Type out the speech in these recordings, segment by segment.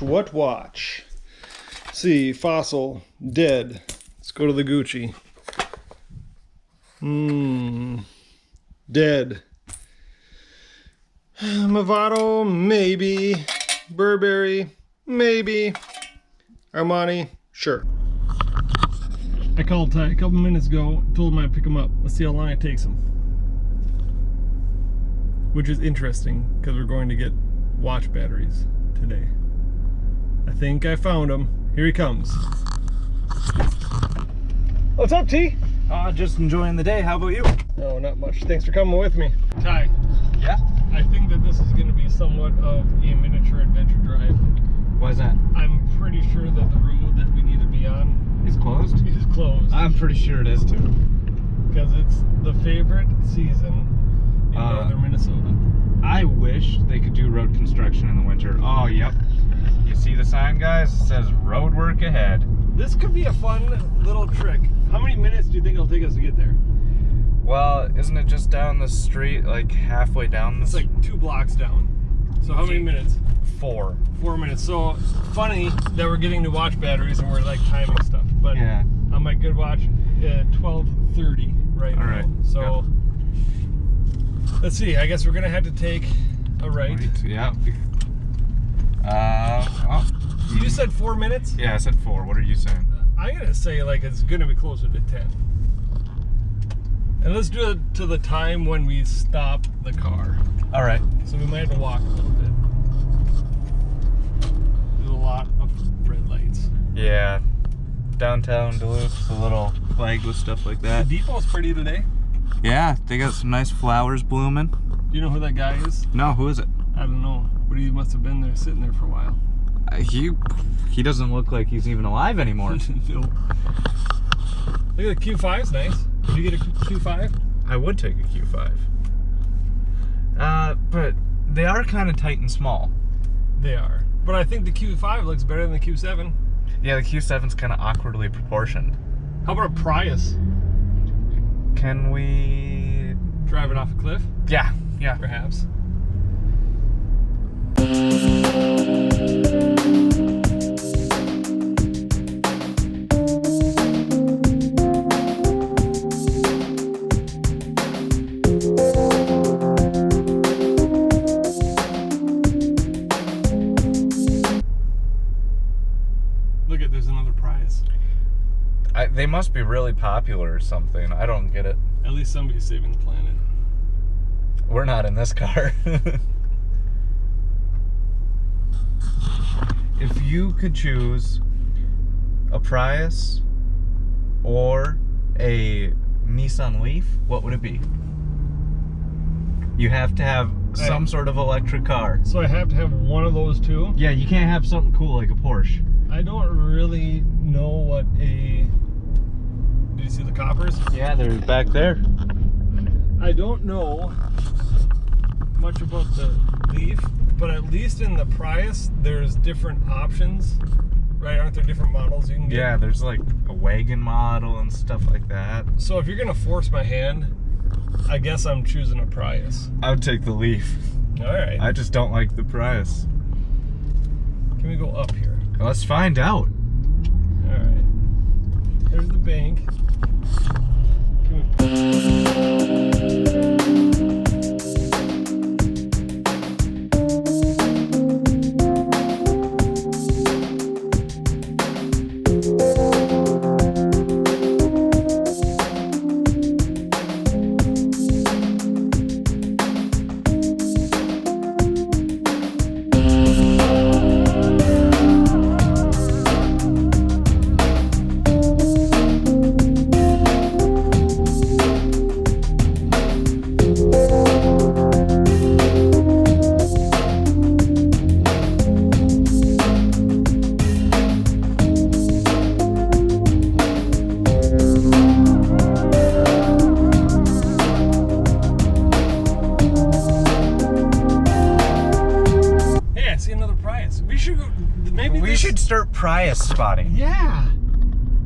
watch? What watch? Let's see, Fossil, dead. Let's go to the Gucci. Dead. Movado, maybe. Burberry, maybe. Armani, sure. I called Ty a couple minutes ago, told him I'd pick him up. Let's see how long it takes him. Which is interesting, because we're going to get watch batteries today. I think I found him. Here he comes. What's up, T? Just enjoying the day. How about you? Oh, not much. Thanks for coming with me. Ty. Yeah? I think that this is going to be somewhat of a miniature adventure drive. Why is that? I'm pretty sure that the road that we need to be on It's closed? is closed. I'm pretty sure it is too. Because it's the favorite season in northern Minnesota. I wish they could do road construction in the winter. Oh, yep. You see the sign, guys? It says road work ahead. This could be a fun little trick. How many minutes do you think it'll take us to get there? Well, isn't it just down the street, like halfway down the It's like 2 blocks down. So how many minutes? 4. 4 minutes. So funny that we're getting to watch batteries and we're like timing stuff. But Yeah. on my good watch, 12:30 right now. All right. So let's see. I guess we're gonna have to take a right. Yeah. You said 4 minutes? Yeah, I said 4. What are you saying? I'm gonna say like it's gonna be closer to 10. And let's do it to the time when we stop the car. All right. So we might have to walk a little bit. There's a lot of red lights. Yeah. Downtown Duluth's a little flagged with stuff like that. The depot's pretty today. Yeah, they got some nice flowers blooming. Do you know who that guy is? No, who is it? I don't know, but he must have been there, sitting there for a while. He doesn't look like he's even alive anymore. No. Look at the Q5's nice. Did you get a Q5? I would take a Q5. But they are kind of tight and small. They are. But I think the Q5 looks better than the Q7. Yeah, the Q7's kind of awkwardly proportioned. How about a Prius? Can we Drive it off a cliff? Yeah. Perhaps. Look at, there's another Prius. They must be really popular or something. I don't get it. At least somebody's saving the planet. We're not in this car. If you could choose a Prius or a Nissan Leaf, what would it be? You have to have some sort of electric car. So I have to have one of those two? Yeah, you can't have something cool like a Porsche. I don't really know what a... Did you see the coppers? Yeah, they're back there. I don't know much about the Leaf, but at least in the Prius, there's different options, right? Aren't there different models you can get? Yeah, there's like a wagon model and stuff like that. So if you're gonna force my hand, I guess I'm choosing a Prius. I would take the Leaf. All right. I just don't like the Prius. Can we go up here? Let's find out. All right. There's the bank. Can We should start Prius spotting. Yeah.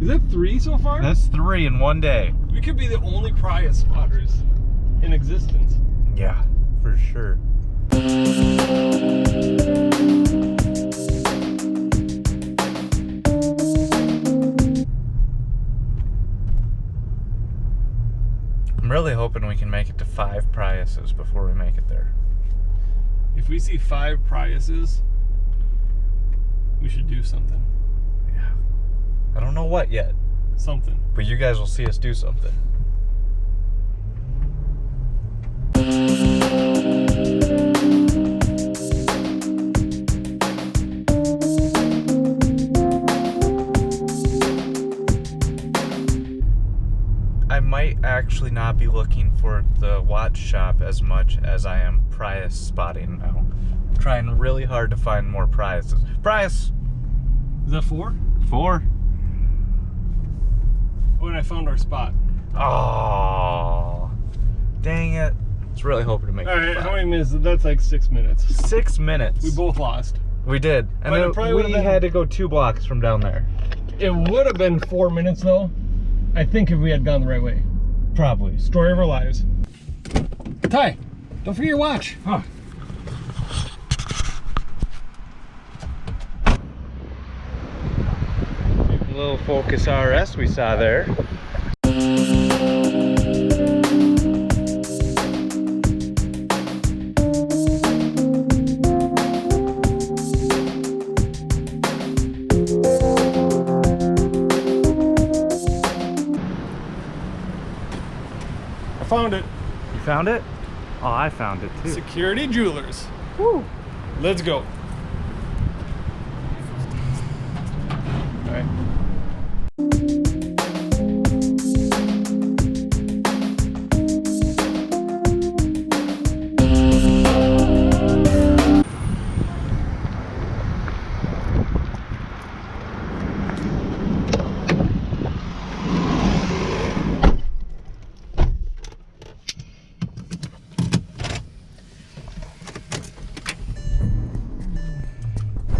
Is that 3 so far? That's 3 in one day. We could be the only Prius spotters in existence. Yeah, for sure. hoping we can make it to 5 Priuses before we make it there. If we see 5 Priuses, we should do something. Yeah. I don't know what yet. Something. But you guys will see us do something. I might actually not be looking for the watch shop as much as I am Prius spotting now. I'm trying really hard to find more Priuses. Prius! Is that 4? 4. Oh, and I found our spot. Oh, dang it. I was really hoping to make it. Alright, how many minutes? That's like 6 minutes. 6 minutes. We both lost. We did. And But it probably we would've been- had to go 2 blocks from down there. It would have been 4 minutes though, I think, if we had gone the right way. Probably. Story of our lives. Ty, don't forget your watch. Huh. Little Focus RS we saw there. I found it. You found it? Oh, I found it too. Security Jewelers. Woo. Let's go. All right.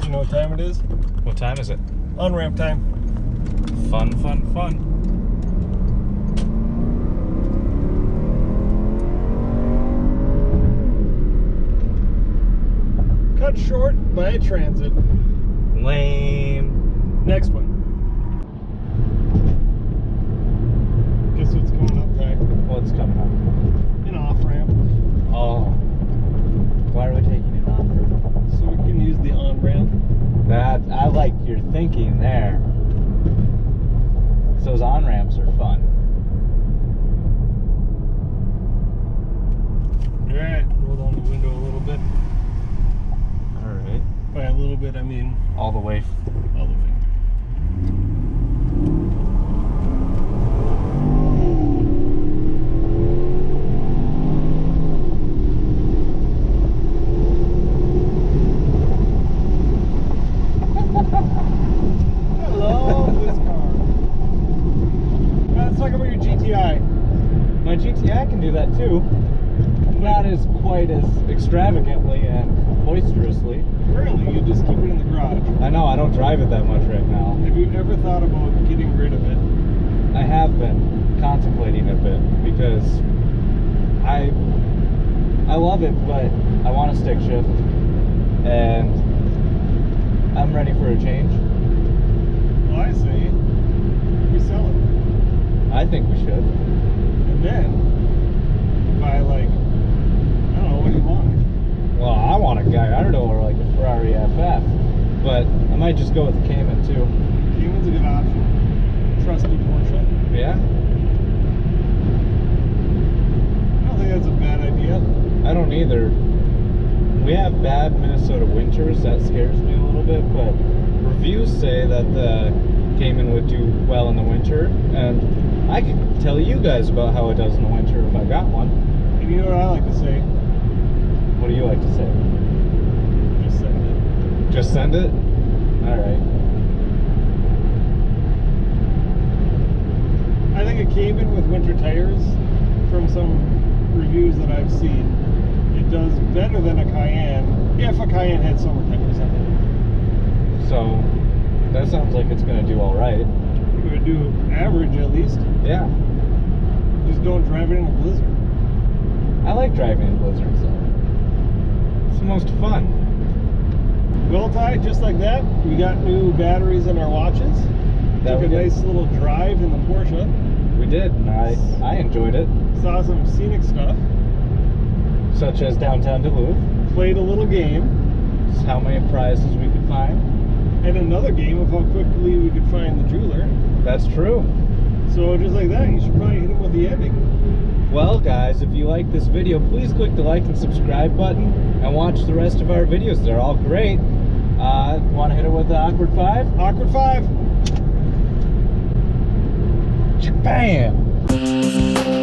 You know what time it is? What time is it? On-ramp time. Fun, fun, fun. Cut short by transit. Lame. Next one. Guess what's coming up, Ty? What's coming up? An off-ramp. Oh. Why are we taking it off? So we can use the on-ramp. That, I like your thinking there. Those on-ramps are fun. Alright, roll down the window a little bit. Alright. By a little bit, I mean All the way. all the way. Hello, this car. Let's talk about your GTI. My GTI can do that too. Not as quite as extravagantly and boisterously. Currently, you just keep it in the garage. I know, I don't drive it that much right now. Have you ever thought about getting rid of it? I have been contemplating a bit because I love it, but I want a stick shift and I'm ready for a change. Well, I say we sell it. I think we should. And then buy, like, I don't know, what do you want? Well, I want a Gallardo or like a Ferrari FF, but I might just go with the Cayman too. Cayman's a good option. Trusty Porsche. Yeah? I don't think that's a bad idea. I don't either. We have bad Minnesota winters, that scares me a little bit, but reviews say that the Cayman would do well in the winter, and I could tell you guys about how it does in the winter if I got one. And you know what I like to say? What do you like to say? Just send it. Just send it? Alright. I think a Cayman with winter tires, from some reviews that I've seen, it does better than a Cayenne if a Cayenne had summer tires on it. So, that sounds like it's going to do alright. It would do average at least. Yeah. Just don't drive it in a blizzard. I like driving in blizzards though. It's the most fun. Well, Ty, just like that, we got new batteries in our watches. That Took we a did. nice little drive in the Porsche. We did, and I enjoyed it. Saw some scenic stuff. Such as downtown Duluth. Played a little game. How many prizes we could find. And another game of how quickly we could find the jeweler. That's true. So just like that, you should probably hit him with the ending. Well guys, if you like this video, please click the like and subscribe button and watch the rest of our videos. They're all great. Want to hit it with the awkward 5? Awkward 5. Bam!